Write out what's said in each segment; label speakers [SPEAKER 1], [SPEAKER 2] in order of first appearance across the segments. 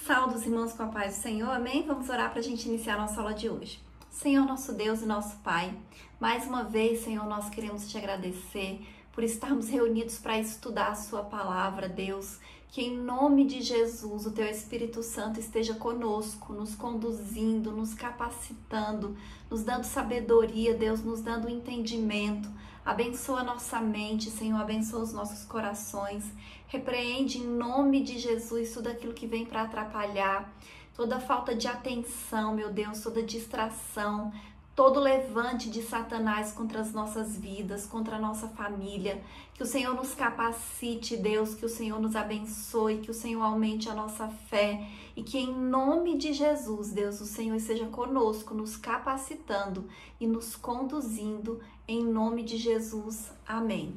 [SPEAKER 1] Saúde os irmãos com a paz do Senhor, amém? Vamos orar para a gente iniciar a nossa aula de hoje. Senhor, nosso Deus e nosso Pai, mais uma vez, Senhor, nós queremos te agradecer por estarmos reunidos para estudar a sua palavra, Deus. Que em nome de Jesus, o teu Espírito Santo esteja conosco, nos conduzindo, nos capacitando, nos dando sabedoria, Deus, nos dando entendimento. Abençoa a nossa mente, Senhor, abençoa os nossos corações. Repreende em nome de Jesus tudo aquilo que vem para atrapalhar, toda falta de atenção, meu Deus, toda distração, todo levante de Satanás contra as nossas vidas, contra a nossa família. Que o Senhor nos capacite, Deus, que o Senhor nos abençoe, que o Senhor aumente a nossa fé e que em nome de Jesus, Deus, o Senhor esteja conosco, nos capacitando e nos conduzindo em nome de Jesus. Amém.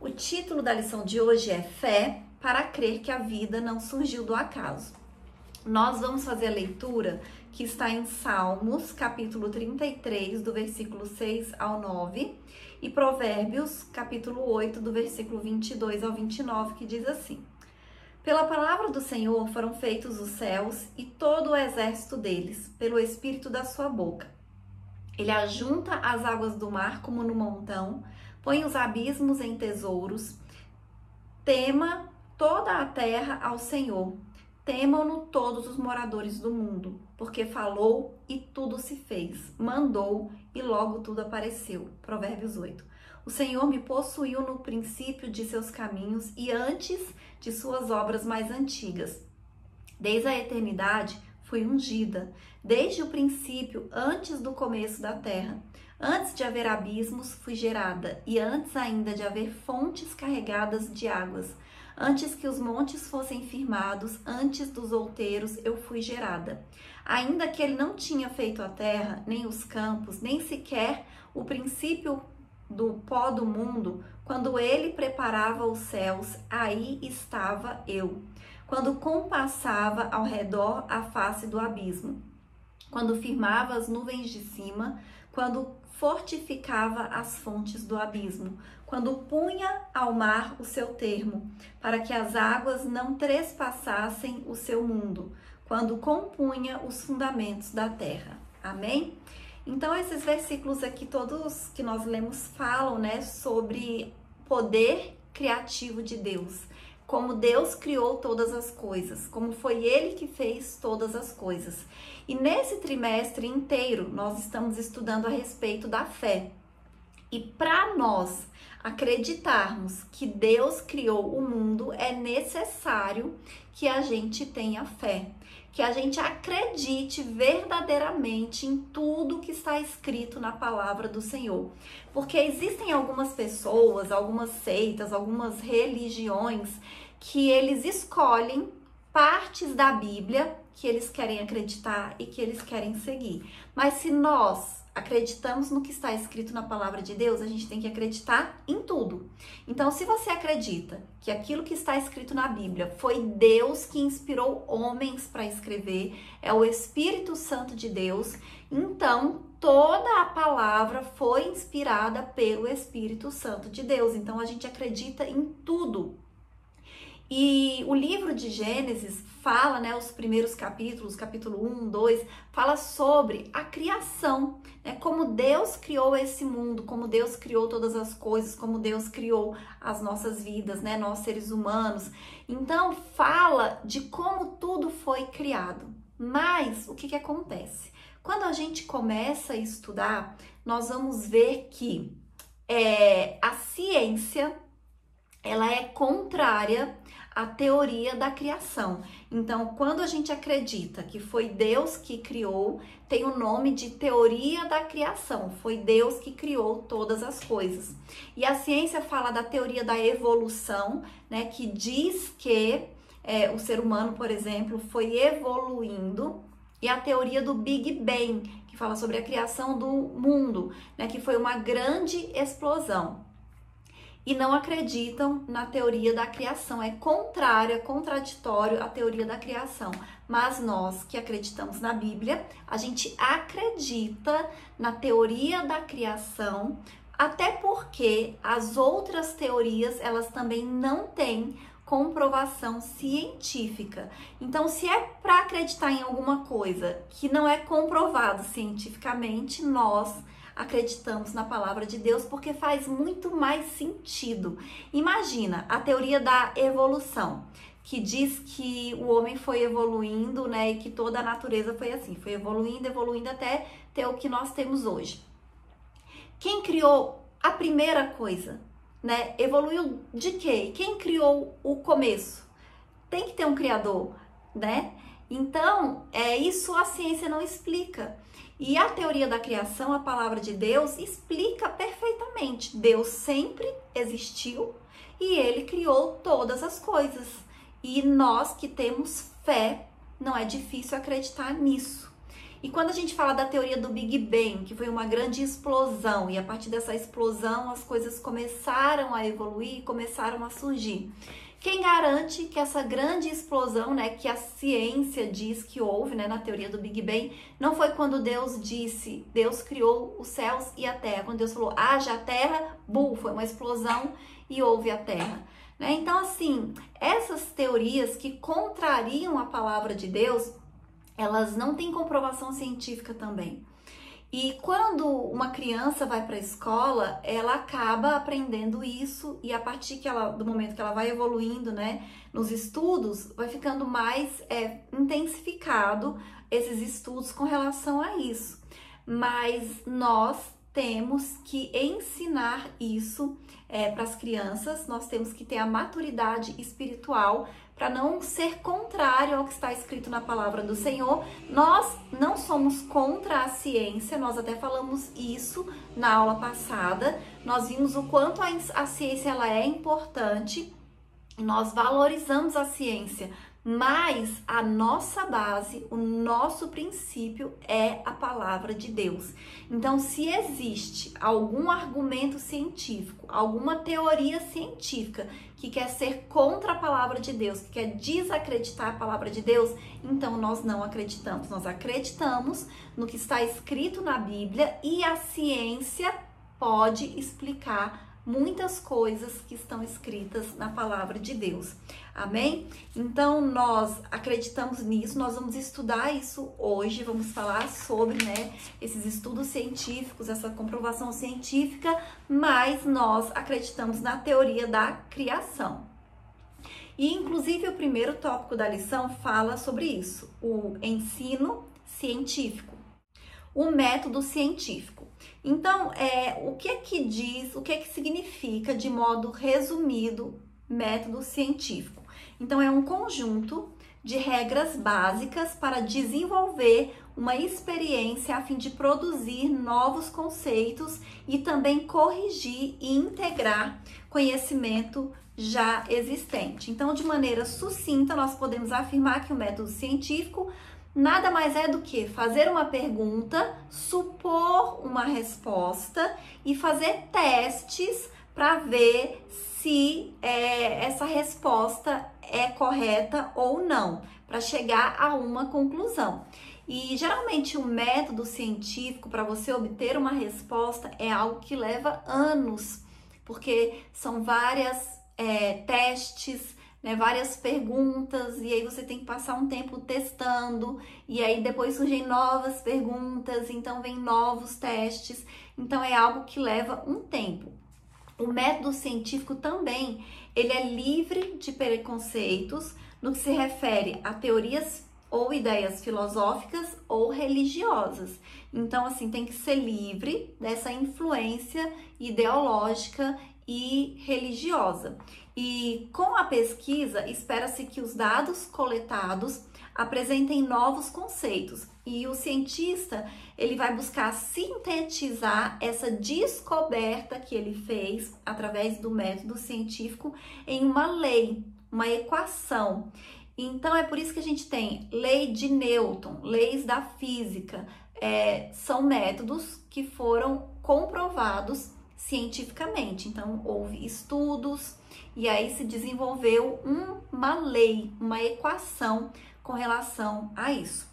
[SPEAKER 1] O título da lição de hoje é Fé para crer que a vida não surgiu do acaso. Nós vamos fazer a leitura que está em Salmos, capítulo 33, do versículo 6 ao 9, e Provérbios, capítulo 8, do versículo 22 ao 29, que diz assim: Pela palavra do Senhor foram feitos os céus e todo o exército deles, pelo espírito da sua boca. Ele ajunta as águas do mar como no montão, põe os abismos em tesouros. Tema toda a terra ao Senhor. Temam-no todos os moradores do mundo, porque falou e tudo se fez, mandou e logo tudo apareceu. Provérbios 8. O Senhor me possuiu no princípio de seus caminhos e antes de suas obras mais antigas. Desde a eternidade fui ungida, desde o princípio, antes do começo da terra. Antes de haver abismos, fui gerada, e antes ainda de haver fontes carregadas de águas. Antes que os montes fossem firmados, antes dos outeiros, eu fui gerada. Ainda que ele não tinha feito a terra, nem os campos, nem sequer o princípio do pó do mundo, quando ele preparava os céus, aí estava eu. Quando compassava ao redor a face do abismo, quando firmava as nuvens de cima, quando fortificava as fontes do abismo, quando punha ao mar o seu termo, para que as águas não trespassassem o seu mundo, quando compunha os fundamentos da terra. Amém? Então, esses versículos aqui, todos que nós lemos, falam, sobre poder criativo de Deus. Como Deus criou todas as coisas, como foi Ele que fez todas as coisas. E nesse trimestre inteiro, nós estamos estudando a respeito da fé. E para nós acreditarmos que Deus criou o mundo, é necessário que a gente tenha fé, que a gente acredite verdadeiramente em tudo que está escrito na palavra do Senhor. Porque existem algumas pessoas, algumas seitas, algumas religiões que eles escolhem partes da Bíblia que eles querem acreditar e que eles querem seguir. Mas se nós acreditamos no que está escrito na palavra de Deus, a gente tem que acreditar em tudo. Então, se você acredita que aquilo que está escrito na Bíblia foi Deus que inspirou homens para escrever, é o Espírito Santo de Deus, então toda a palavra foi inspirada pelo Espírito Santo de Deus. Então, a gente acredita em tudo. E o livro de Gênesis fala, os primeiros capítulos, capítulo 1, 2, fala sobre a criação, como Deus criou esse mundo, como Deus criou todas as coisas, como Deus criou as nossas vidas, nós seres humanos. Então, fala de como tudo foi criado. Mas, o que acontece? Quando a gente começa a estudar, nós vamos ver que a ciência, ela é contrária à teoria da criação. Então, quando a gente acredita que foi Deus que criou, tem o nome de teoria da criação. Foi Deus que criou todas as coisas. E a ciência fala da teoria da evolução, que diz que o ser humano, por exemplo, foi evoluindo. E a teoria do Big Bang, que fala sobre a criação do mundo, que foi uma grande explosão. E não acreditam na teoria da criação, é contrário, é contraditório à teoria da criação. Mas nós que acreditamos na Bíblia, a gente acredita na teoria da criação, até porque as outras teorias, elas também não têm comprovação científica. Então, se é para acreditar em alguma coisa que não é comprovado cientificamente, nós acreditamos na palavra de Deus porque faz muito mais sentido. Imagina a teoria da evolução, que diz que o homem foi evoluindo, né, e que toda a natureza foi assim, foi evoluindo, evoluindo até ter o que nós temos hoje. Quem criou a primeira coisa, né? Evoluiu de quê? Quem criou o começo? Tem que ter um criador, né? Então, isso a ciência não explica. E a teoria da criação, a palavra de Deus, explica perfeitamente. Deus sempre existiu e ele criou todas as coisas. E nós que temos fé, não é difícil acreditar nisso. E quando a gente fala da teoria do Big Bang, que foi uma grande explosão, e a partir dessa explosão as coisas começaram a evoluir, começaram a surgir. Quem garante que essa grande explosão, né, que a ciência diz que houve, né, na teoria do Big Bang, não foi quando Deus disse, Deus criou os céus e a terra. Quando Deus falou, haja a terra, foi uma explosão e houve a terra. Né? Então, assim, essas teorias que contrariam a palavra de Deus, elas não têm comprovação científica também. E quando uma criança vai para a escola, ela acaba aprendendo isso e a partir do momento que ela vai evoluindo, né, nos estudos, vai ficando mais intensificado esses estudos com relação a isso. Mas nós temos que ensinar isso para as crianças, nós temos que ter a maturidade espiritual para não ser contrário ao que está escrito na palavra do Senhor. Nós não somos contra a ciência, nós até falamos isso na aula passada, nós vimos o quanto a ciência ela é importante, nós valorizamos a ciência, mas a nossa base, o nosso princípio é a palavra de Deus. Então, se existe algum argumento científico, alguma teoria científica que quer ser contra a palavra de Deus, que quer desacreditar a palavra de Deus, então nós não acreditamos. Nós acreditamos no que está escrito na Bíblia e a ciência pode explicar muitas coisas que estão escritas na palavra de Deus. Amém? Então, nós acreditamos nisso, nós vamos estudar isso hoje, vamos falar sobre, né, esses estudos científicos, essa comprovação científica, mas nós acreditamos na teoria da criação. E, inclusive, o primeiro tópico da lição fala sobre isso, o ensino científico, o método científico. Então, o que é que diz, o que é que significa, de modo resumido, método científico? Então, é um conjunto de regras básicas para desenvolver uma experiência a fim de produzir novos conceitos e também corrigir e integrar conhecimento já existente. Então, de maneira sucinta, nós podemos afirmar que o método científico nada mais é do que fazer uma pergunta, supor uma resposta e fazer testes para ver se essa resposta é correta ou não, para chegar a uma conclusão. E geralmente o método científico para você obter uma resposta é algo que leva anos, porque são vários testes, né, várias perguntas, e aí você tem que passar um tempo testando, e aí depois surgem novas perguntas, então vem novos testes, então é algo que leva um tempo. O método científico também, ele é livre de preconceitos no que se refere a teorias ou ideias filosóficas ou religiosas. Então, assim, tem que ser livre dessa influência ideológica e religiosa. E com a pesquisa, espera-se que os dados coletados apresentem novos conceitos. E o cientista, ele vai buscar sintetizar essa descoberta que ele fez através do método científico em uma lei, uma equação. Então, é por isso que a gente tem lei de Newton, leis da física, são métodos que foram comprovados cientificamente. Então, houve estudos e aí se desenvolveu uma lei, uma equação com relação a isso.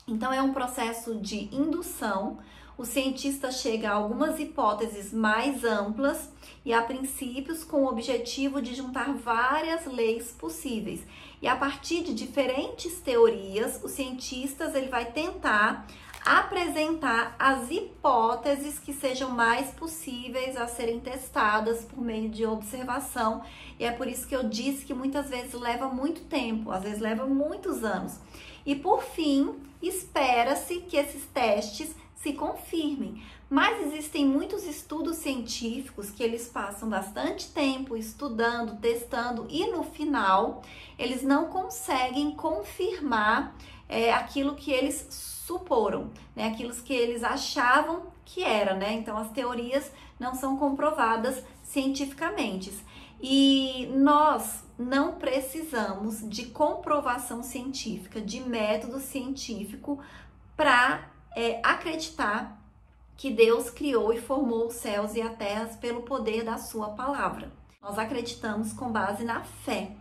[SPEAKER 1] Então, é um processo de indução, o cientista chega a algumas hipóteses mais amplas e a princípios com o objetivo de juntar várias leis possíveis. E a partir de diferentes teorias, os cientistas ele vai tentar apresentar as hipóteses que sejam mais possíveis a serem testadas por meio de observação. E é por isso que eu disse que muitas vezes leva muito tempo, às vezes leva muitos anos. E por fim, espera-se que esses testes se confirmem. Mas existem muitos estudos científicos que eles passam bastante tempo estudando, testando e no final eles não conseguem confirmar aquilo que eles suporam, né? Aquilo que eles achavam que era, né? Então as teorias não são comprovadas cientificamente. E nós não precisamos de comprovação científica, de método científico para acreditar que Deus criou e formou os céus e a terra pelo poder da sua palavra. Nós acreditamos com base na fé,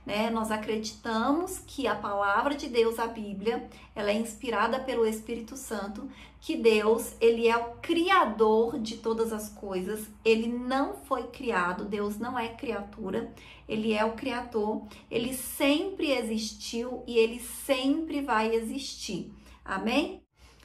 [SPEAKER 1] né? Nós acreditamos que a palavra de Deus, a Bíblia, ela é inspirada pelo Espírito Santo, que Deus, ele é o criador de todas as coisas, ele não foi criado, Deus não é criatura, ele é o criador, ele sempre existiu e ele sempre vai existir. Amém?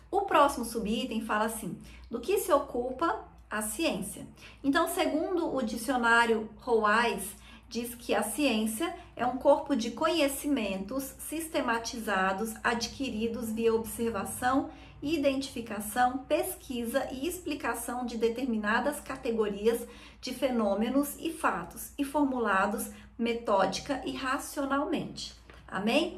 [SPEAKER 1] O próximo subitem fala assim: do que se ocupa a ciência? Então, segundo o dicionário Roais, diz que a ciência é um corpo de conhecimentos sistematizados, adquiridos via observação, identificação, pesquisa e explicação de determinadas categorias de fenômenos e fatos, e formulados metódica e racionalmente. Amém?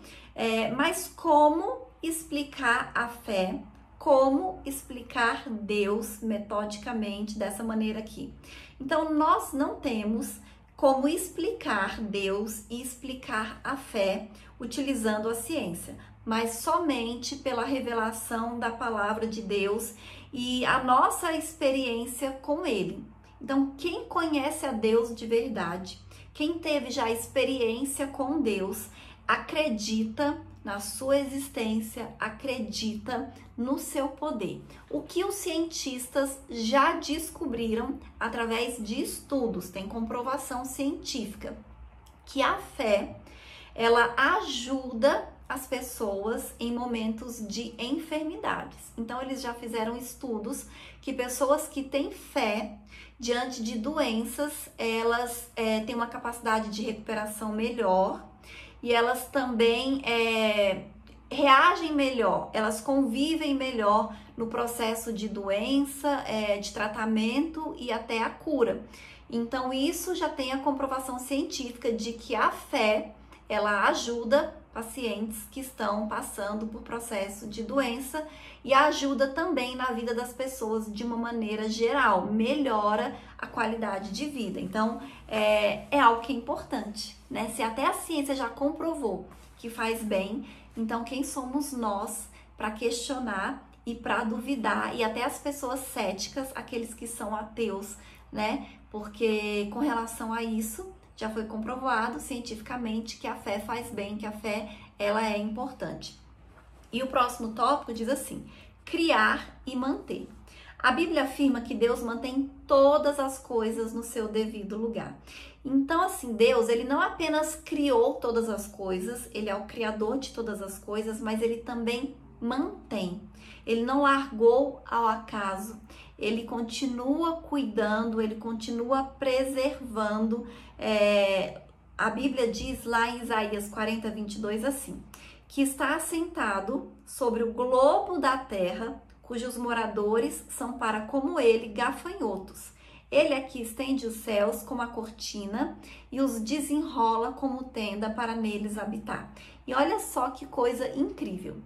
[SPEAKER 1] Mas como explicar a fé? Como explicar Deus metodicamente dessa maneira aqui? Então, nós não temos como explicar Deus e explicar a fé utilizando a ciência, mas somente pela revelação da palavra de Deus e a nossa experiência com Ele. Então, quem conhece a Deus de verdade, quem teve já experiência com Deus, acredita na sua existência, acredita no seu poder. O que os cientistas já descobriram através de estudos, tem comprovação científica, que a fé, ela ajuda as pessoas em momentos de enfermidades. Então, eles já fizeram estudos que pessoas que têm fé diante de doenças, elas têm uma capacidade de recuperação melhor, e elas também reagem melhor, elas convivem melhor no processo de doença, de tratamento e até a cura. Então, isso já tem a comprovação científica de que a fé, ela ajuda pacientes que estão passando por processo de doença e ajuda também na vida das pessoas de uma maneira geral, melhora a qualidade de vida. Então, é algo que é importante, né? Se até a ciência já comprovou que faz bem, então quem somos nós para questionar e para duvidar? E até as pessoas céticas, aqueles que são ateus, né? Porque com relação a isso, já foi comprovado cientificamente que a fé faz bem, que a fé ela é importante. E o próximo tópico diz assim: criar e manter. A Bíblia afirma que Deus mantém todas as coisas no seu devido lugar. Então, assim, Deus, ele não apenas criou todas as coisas, ele é o criador de todas as coisas, mas ele também mantém. Ele não largou ao acaso, ele continua cuidando, ele continua preservando. A Bíblia diz lá em Isaías 40, 22 assim: que está assentado sobre o globo da terra, cujos moradores são para como ele gafanhotos. Ele é que estende os céus como a cortina e os desenrola como tenda para neles habitar. E olha só que coisa incrível.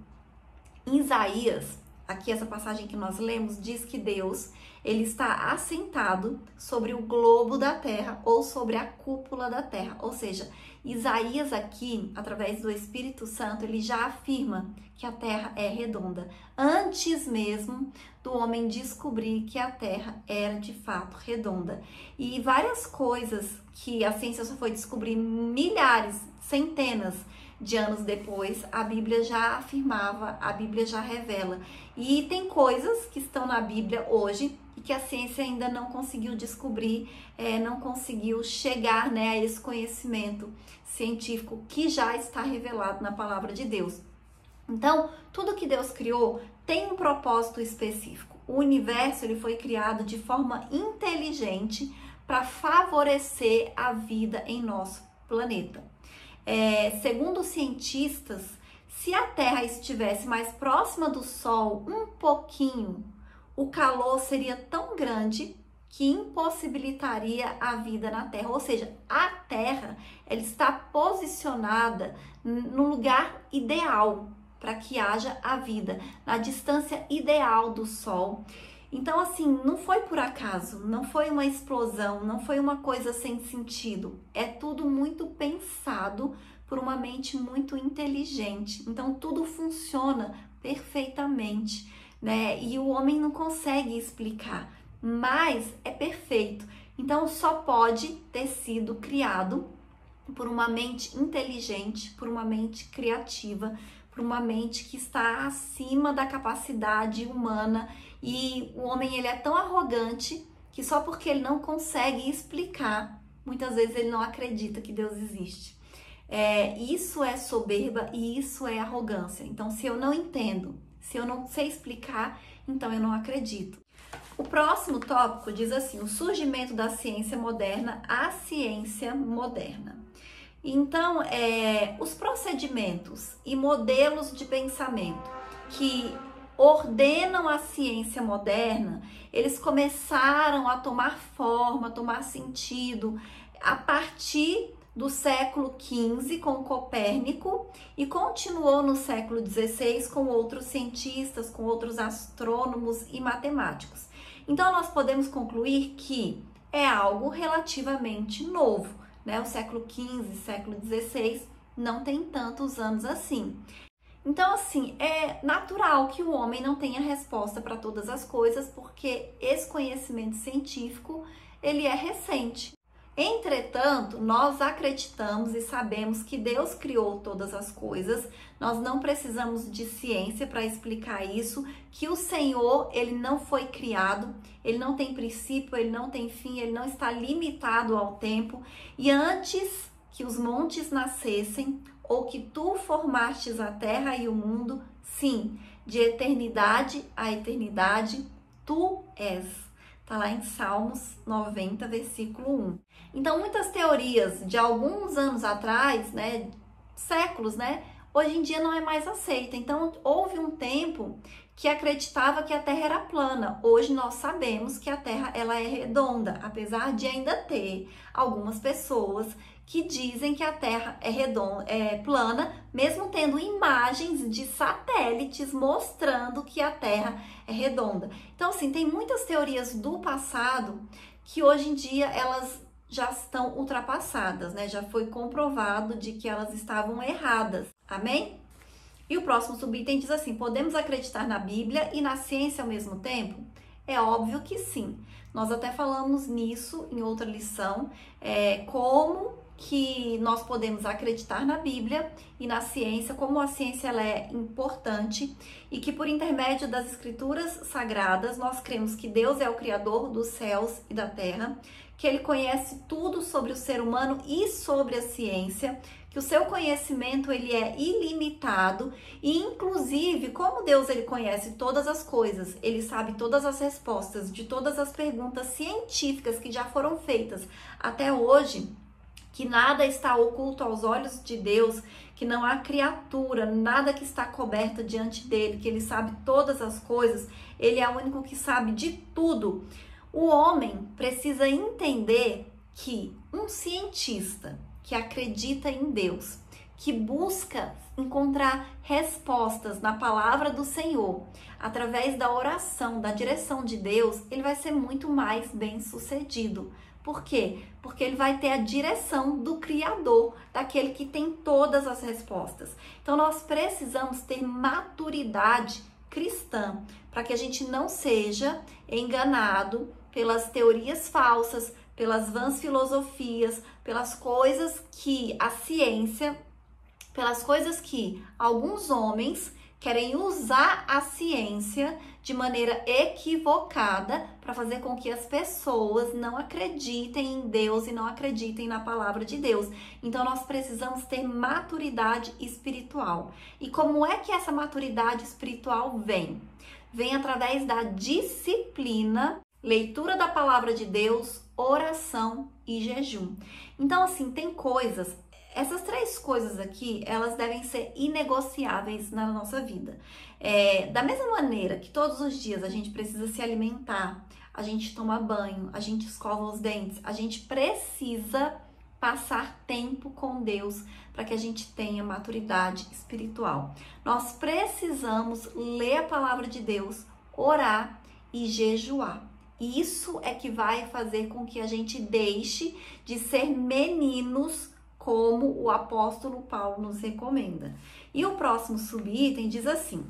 [SPEAKER 1] Em Isaías, aqui essa passagem que nós lemos, diz que Deus, ele está assentado sobre o globo da terra ou sobre a cúpula da terra. Ou seja, Isaías aqui, através do Espírito Santo, ele já afirma que a terra é redonda, antes mesmo do homem descobrir que a terra era de fato redonda. E várias coisas que a ciência só foi descobrir milhares, centenas de anos depois, a Bíblia já afirmava, a Bíblia já revela. E tem coisas que estão na Bíblia hoje e que a ciência ainda não conseguiu descobrir, não conseguiu chegar, né, a esse conhecimento científico que já está revelado na palavra de Deus. Então, tudo que Deus criou tem um propósito específico. O universo ele foi criado de forma inteligente para favorecer a vida em nosso planeta. Segundo os cientistas, se a Terra estivesse mais próxima do Sol um pouquinho, o calor seria tão grande que impossibilitaria a vida na Terra. Ou seja, a Terra ela está posicionada no lugar ideal para que haja a vida, na distância ideal do Sol. Então, assim, não foi por acaso, não foi uma explosão, não foi uma coisa sem sentido. É tudo muito pensado por uma mente muito inteligente. Então, tudo funciona perfeitamente, né? E o homem não consegue explicar, mas é perfeito. Então, só pode ter sido criado por uma mente inteligente, por uma mente criativa, por uma mente que está acima da capacidade humana. E o homem ele é tão arrogante que só porque ele não consegue explicar, muitas vezes ele não acredita que Deus existe. Isso é soberba e isso é arrogância. Então, se eu não entendo, se eu não sei explicar, então eu não acredito. O próximo tópico diz assim: o surgimento da ciência moderna, a ciência moderna. Então, os procedimentos e modelos de pensamento que ordenam a ciência moderna, eles começaram a tomar forma, a tomar sentido a partir do século XV com Copérnico e continuou no século XVI com outros cientistas, com outros astrônomos e matemáticos. Então, nós podemos concluir que é algo relativamente novo, né? O século XV, século XVI não tem tantos anos assim. Então, assim, é natural que o homem não tenha resposta para todas as coisas, porque esse conhecimento científico, ele é recente. Entretanto, nós acreditamos e sabemos que Deus criou todas as coisas, nós não precisamos de ciência para explicar isso, que o Senhor, ele não foi criado, ele não tem princípio, ele não tem fim, ele não está limitado ao tempo, e antes que os montes nascessem, ou que tu formastes a terra e o mundo, sim, de eternidade a eternidade, tu és. Está lá em Salmos 90, versículo 1. Então, muitas teorias de alguns anos atrás, né, séculos, né, hoje em dia não é mais aceita. Então, houve um tempo que acreditava que a Terra era plana. Hoje nós sabemos que a Terra ela é redonda, apesar de ainda ter algumas pessoas que dizem que a Terra é redonda, é plana, mesmo tendo imagens de satélites mostrando que a Terra é redonda. Então, assim, tem muitas teorias do passado que hoje em dia elas já estão ultrapassadas, né? Já foi comprovado de que elas estavam erradas. Amém? E o próximo subitem diz assim: podemos acreditar na Bíblia e na ciência ao mesmo tempo? É óbvio que sim. Nós até falamos nisso em outra lição, como que nós podemos acreditar na Bíblia e na ciência, como a ciência ela é importante e que por intermédio das escrituras sagradas nós cremos que Deus é o Criador dos céus e da terra, que Ele conhece tudo sobre o ser humano e sobre a ciência, que o seu conhecimento ele é ilimitado e inclusive como Deus ele conhece todas as coisas, ele sabe todas as respostas de todas as perguntas científicas que já foram feitas até hoje, que nada está oculto aos olhos de Deus, que não há criatura, nada que está coberta diante dele, que ele sabe todas as coisas, ele é o único que sabe de tudo. O homem precisa entender que um cientista que acredita em Deus, que busca encontrar respostas na palavra do Senhor, através da oração, da direção de Deus, ele vai ser muito mais bem-sucedido. Por quê? Porque ele vai ter a direção do Criador, daquele que tem todas as respostas. Então, nós precisamos ter maturidade cristã, para que a gente não seja enganado pelas teorias falsas, pelas vãs filosofias, pelas coisas que a ciência pelas coisas que alguns homens querem usar a ciência de maneira equivocada para fazer com que as pessoas não acreditem em Deus e não acreditem na palavra de Deus. Então nós precisamos ter maturidade espiritual. E como é que essa maturidade espiritual vem? Vem através da disciplina, leitura da palavra de Deus, oração e jejum. Então assim, tem coisas. Essas 3 coisas aqui, elas devem ser inegociáveis na nossa vida. Da mesma maneira que todos os dias a gente precisa se alimentar, a gente toma banho, a gente escova os dentes, a gente precisa passar tempo com Deus para que a gente tenha maturidade espiritual. Nós precisamos ler a palavra de Deus, orar e jejuar. Isso é que vai fazer com que a gente deixe de ser meninos, como o apóstolo Paulo nos recomenda. E o próximo subitem diz assim: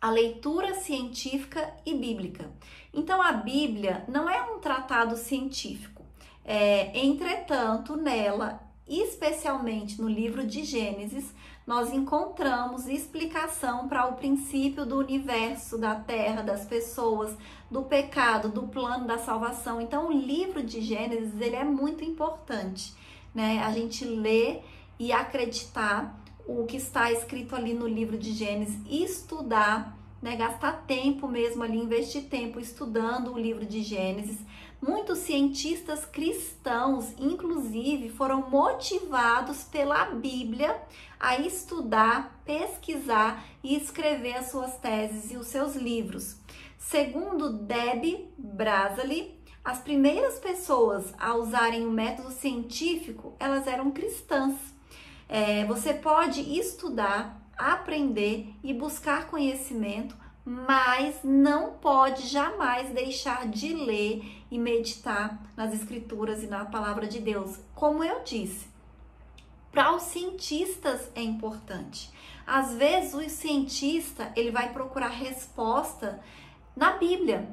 [SPEAKER 1] a leitura científica e bíblica. Então, a Bíblia não é um tratado científico. Entretanto, nela, especialmente no livro de Gênesis, nós encontramos explicação para o princípio do universo, da terra, das pessoas, do pecado, do plano da salvação. Então, o livro de Gênesis, ele é muito importante, né? A gente lê e acreditar o que está escrito ali no livro de Gênesis, estudar, né? Gastar tempo mesmo ali, investir tempo estudando o livro de Gênesis. Muitos cientistas cristãos, inclusive, foram motivados pela Bíblia a estudar, pesquisar e escrever as suas teses e os seus livros. Segundo Deb Brazali, as primeiras pessoas a usarem o método científico, elas eram cristãs. Você pode estudar, aprender e buscar conhecimento, mas não pode jamais deixar de ler e meditar nas escrituras e na palavra de Deus. Como eu disse, para os cientistas é importante. Às vezes o cientista, ele vai procurar resposta na Bíblia.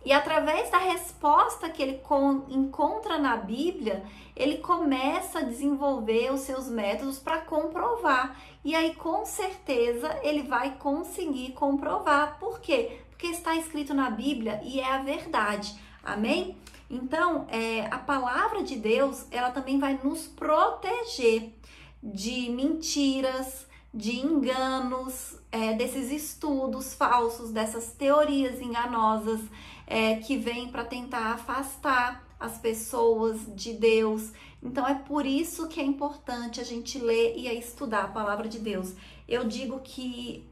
[SPEAKER 1] E através da resposta que ele encontra na Bíblia, ele começa a desenvolver os seus métodos para comprovar. E aí, com certeza, ele vai conseguir comprovar. Por quê? Porque está escrito na Bíblia e é a verdade. Amém? Então, a palavra de Deus, ela também vai nos proteger de mentiras, de enganos, desses estudos falsos, dessas teorias enganosas, que vêm para tentar afastar as pessoas de Deus. Então é por isso que é importante a gente ler e estudar a palavra de Deus. Eu digo que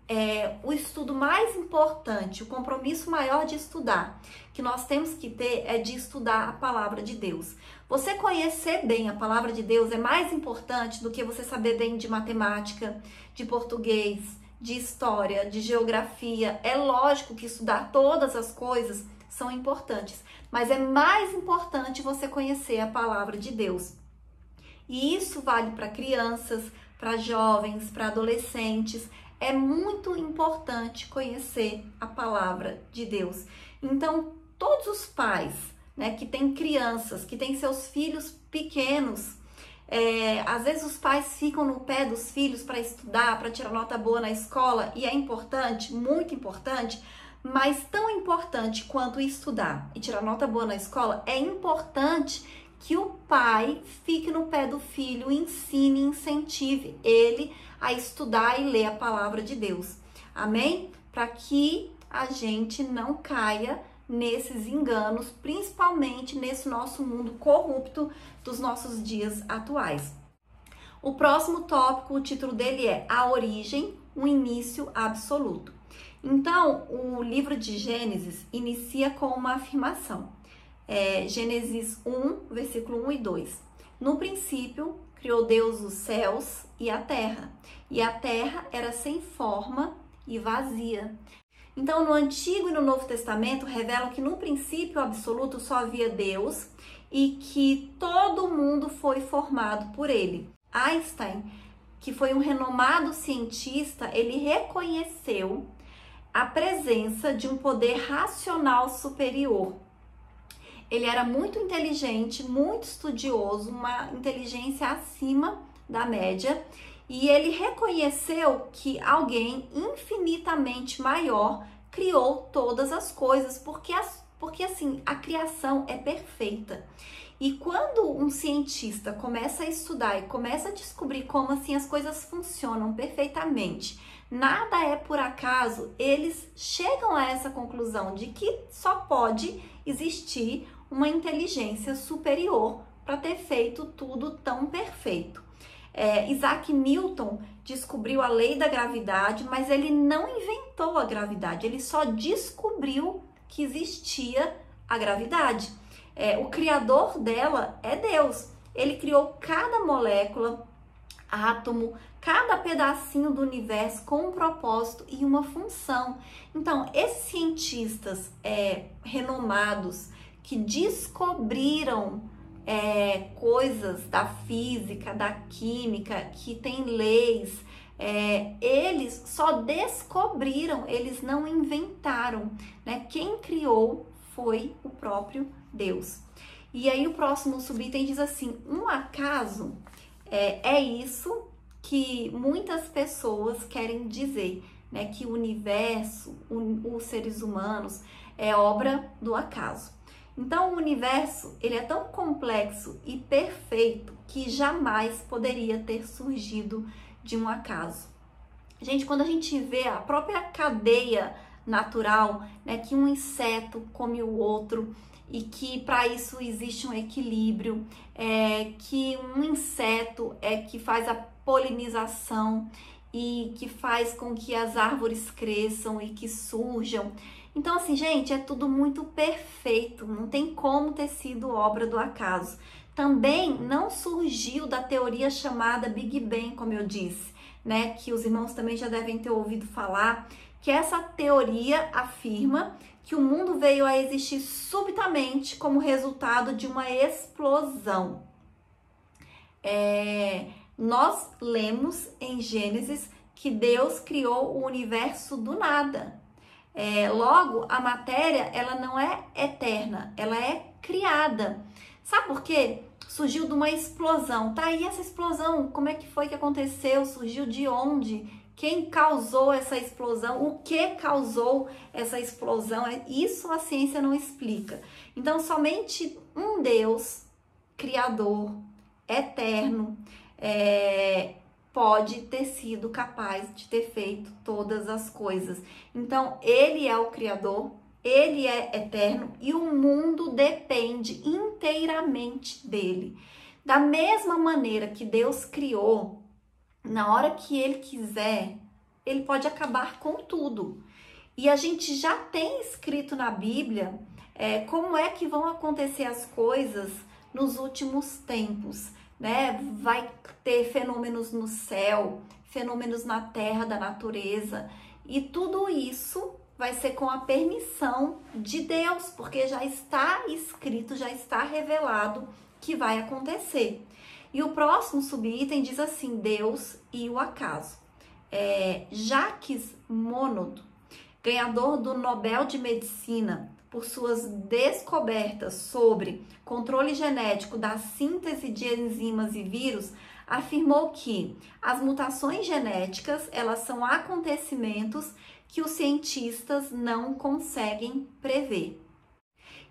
[SPEAKER 1] o estudo mais importante, o compromisso maior de estudar, que nós temos que ter é de estudar a palavra de Deus. Você conhecer bem a palavra de Deus é mais importante do que você saber bem de matemática, de português, de história, de geografia. É lógico que estudar todas as coisas são importantes, mas é mais importante você conhecer a palavra de Deus. E isso vale para crianças, para jovens, para adolescentes. É muito importante conhecer a palavra de Deus. Então, todos os pais, né, que têm crianças, que têm seus filhos pequenos, às vezes os pais ficam no pé dos filhos para estudar, para tirar nota boa na escola, e é importante, muito importante, mas tão importante quanto estudar e tirar nota boa na escola, é importante que o pai fique no pé do filho, ensine, incentive ele a estudar e ler a palavra de Deus. Amém? Para que a gente não caia nesses enganos, principalmente nesse nosso mundo corrupto dos nossos dias atuais. O próximo tópico, o título dele é A Origem, um Início Absoluto. Então, o livro de Gênesis inicia com uma afirmação. Gênesis 1, versículo 1 e 2. No princípio, criou Deus os céus e a terra era sem forma e vazia. Então, no Antigo e no Novo Testamento revelam que no princípio absoluto só havia Deus e que todo mundo foi formado por ele. Einstein, que foi um renomado cientista, ele reconheceu a presença de um poder racional superior. Ele era muito inteligente, muito estudioso, uma inteligência acima da média, E ele reconheceu que alguém infinitamente maior criou todas as coisas, porque assim, a criação é perfeita. E quando um cientista começa a estudar e começa a descobrir como assim as coisas funcionam perfeitamente, nada é por acaso, eles chegam a essa conclusão de que só pode existir uma inteligência superior para ter feito tudo tão perfeito. Isaac Newton descobriu a lei da gravidade, mas ele não inventou a gravidade, ele só descobriu que existia a gravidade. O criador dela é Deus. Ele criou cada molécula, átomo, cada pedacinho do universo com um propósito e uma função. Então, esses cientistas renomados que descobriram coisas da física, da química, que tem leis, eles só descobriram, eles não inventaram, né? Quem criou foi o próprio Deus. E aí o próximo subitem diz assim: um acaso é isso que muitas pessoas querem dizer, né? Que o universo, os seres humanos é obra do acaso. Então o universo, ele é tão complexo e perfeito que jamais poderia ter surgido de um acaso. Gente, quando a gente vê a própria cadeia natural, né, que um inseto come o outro e que para isso existe um equilíbrio, que um inseto que faz a polinização e que faz com que as árvores cresçam e que surjam. Então, assim, gente, é tudo muito perfeito, não tem como ter sido obra do acaso. Também não surgiu da teoria chamada Big Bang, como eu disse, né, que os irmãos também já devem ter ouvido falar, que essa teoria afirma que o mundo veio a existir subitamente como resultado de uma explosão. Nós lemos em Gênesis que Deus criou o universo do nada. Logo, a matéria, ela não é eterna, ela é criada. Sabe por quê? Surgiu de uma explosão. Tá aí essa explosão, como é que foi que aconteceu? Surgiu de onde? Quem causou essa explosão? O que causou essa explosão? Isso a ciência não explica. Então, somente um Deus, Criador, eterno, pode ter sido capaz de ter feito todas as coisas. Então, ele é o Criador, ele é eterno e o mundo depende inteiramente dele. Da mesma maneira que Deus criou, na hora que ele quiser, ele pode acabar com tudo. E a gente já tem escrito na Bíblia como é que vão acontecer as coisas nos últimos tempos, né? Vai ter fenômenos no céu, fenômenos na terra da natureza, e tudo isso vai ser com a permissão de Deus, porque já está escrito, já está revelado que vai acontecer. E o próximo subitem diz assim: Deus e o acaso. Jacques Monod, ganhador do Nobel de Medicina por suas descobertas sobre controle genético da síntese de enzimas e vírus, afirmou que as mutações genéticas, elas são acontecimentos que os cientistas não conseguem prever.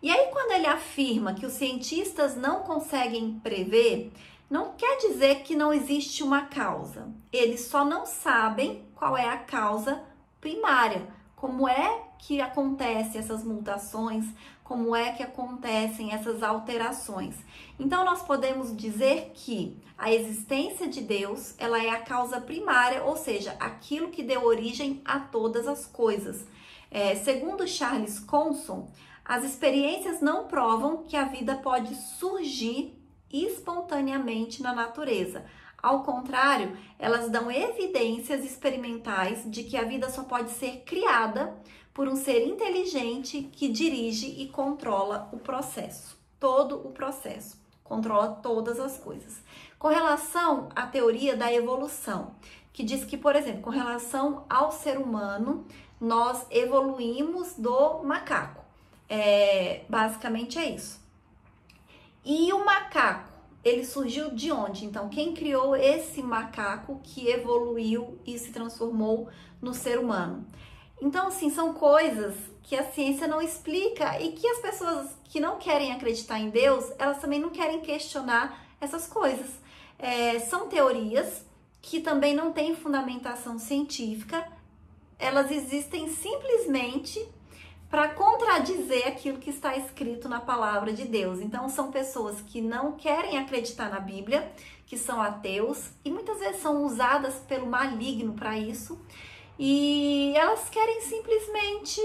[SPEAKER 1] E aí, quando ele afirma que os cientistas não conseguem prever, não quer dizer que não existe uma causa. Eles só não sabem qual é a causa primária. Como é que acontecem essas mutações? Como é que acontecem essas alterações? Então, nós podemos dizer que a existência de Deus, ela é a causa primária, ou seja, aquilo que deu origem a todas as coisas. Segundo Charles Conson, as experiências não provam que a vida pode surgir espontaneamente na natureza. Ao contrário, elas dão evidências experimentais de que a vida só pode ser criada por um ser inteligente que dirige e controla o processo, todo o processo, controla todas as coisas. Com relação à teoria da evolução, que diz que, por exemplo, com relação ao ser humano, nós evoluímos do macaco. Basicamente é isso. E o macaco, ele surgiu de onde? Então, quem criou esse macaco que evoluiu e se transformou no ser humano? Então, assim, são coisas que a ciência não explica e que as pessoas que não querem acreditar em Deus, elas também não querem questionar essas coisas. São teorias que também não têm fundamentação científica, elas existem simplesmente para contradizer aquilo que está escrito na palavra de Deus. Então, são pessoas que não querem acreditar na Bíblia, que são ateus e muitas vezes são usadas pelo maligno para isso. E elas querem simplesmente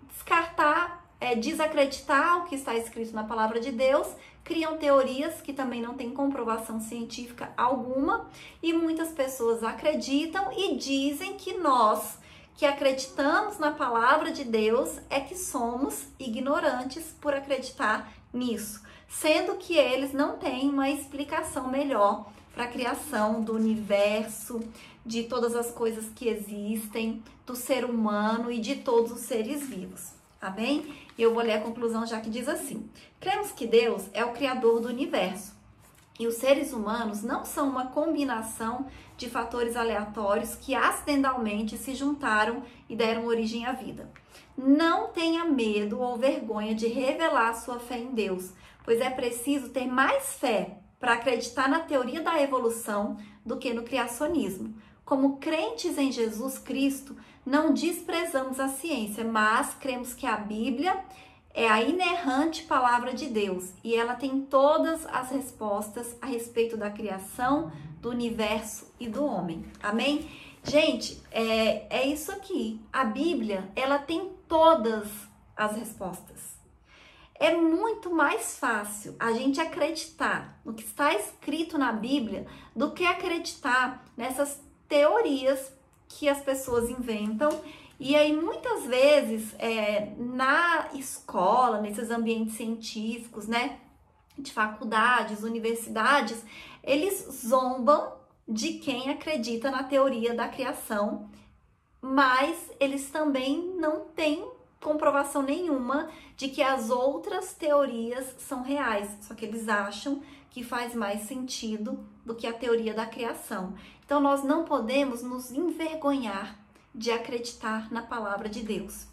[SPEAKER 1] descartar, desacreditar o que está escrito na palavra de Deus, criam teorias que também não têm comprovação científica alguma, e muitas pessoas acreditam e dizem que nós, que acreditamos na palavra de Deus, é que somos ignorantes por acreditar nisso, sendo que eles não têm uma explicação melhor para a criação do universo, de todas as coisas que existem, do ser humano e de todos os seres vivos. Amém? E eu vou ler a conclusão já que diz assim: cremos que Deus é o criador do universo e os seres humanos não são uma combinação de fatores aleatórios que acidentalmente se juntaram e deram origem à vida. Não tenha medo ou vergonha de revelar sua fé em Deus, pois é preciso ter mais fé para acreditar na teoria da evolução do que no criacionismo. Como crentes em Jesus Cristo, não desprezamos a ciência, mas cremos que a Bíblia é a inerrante palavra de Deus e ela tem todas as respostas a respeito da criação, do universo e do homem. Amém? Gente, é isso aqui. A Bíblia, ela tem todas as respostas. É muito mais fácil a gente acreditar no que está escrito na Bíblia do que acreditar nessas teorias que as pessoas inventam. E aí, muitas vezes, na escola, nesses ambientes científicos, né, de faculdades, universidades, eles zombam de quem acredita na teoria da criação, mas eles também não têm comprovação nenhuma de que as outras teorias são reais, só que eles acham que faz mais sentido do que a teoria da criação. Então, nós não podemos nos envergonhar de acreditar na palavra de Deus.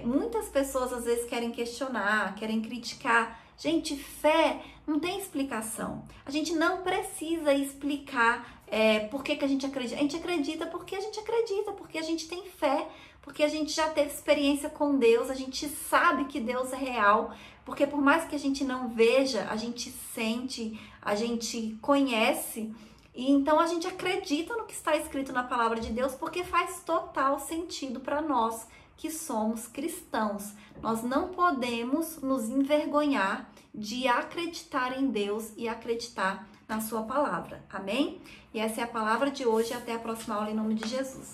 [SPEAKER 1] Muitas pessoas às vezes querem questionar, querem criticar. Gente, fé não tem explicação. A gente não precisa explicar por que a gente acredita. A gente acredita porque a gente acredita, porque a gente tem fé, porque a gente já teve experiência com Deus, a gente sabe que Deus é real, porque por mais que a gente não veja, a gente sente, a gente conhece. E então a gente acredita no que está escrito na palavra de Deus porque faz total sentido para nós que somos cristãos. Nós não podemos nos envergonhar de acreditar em Deus e acreditar na sua palavra. Amém? E essa é a palavra de hoje. Até a próxima aula em nome de Jesus.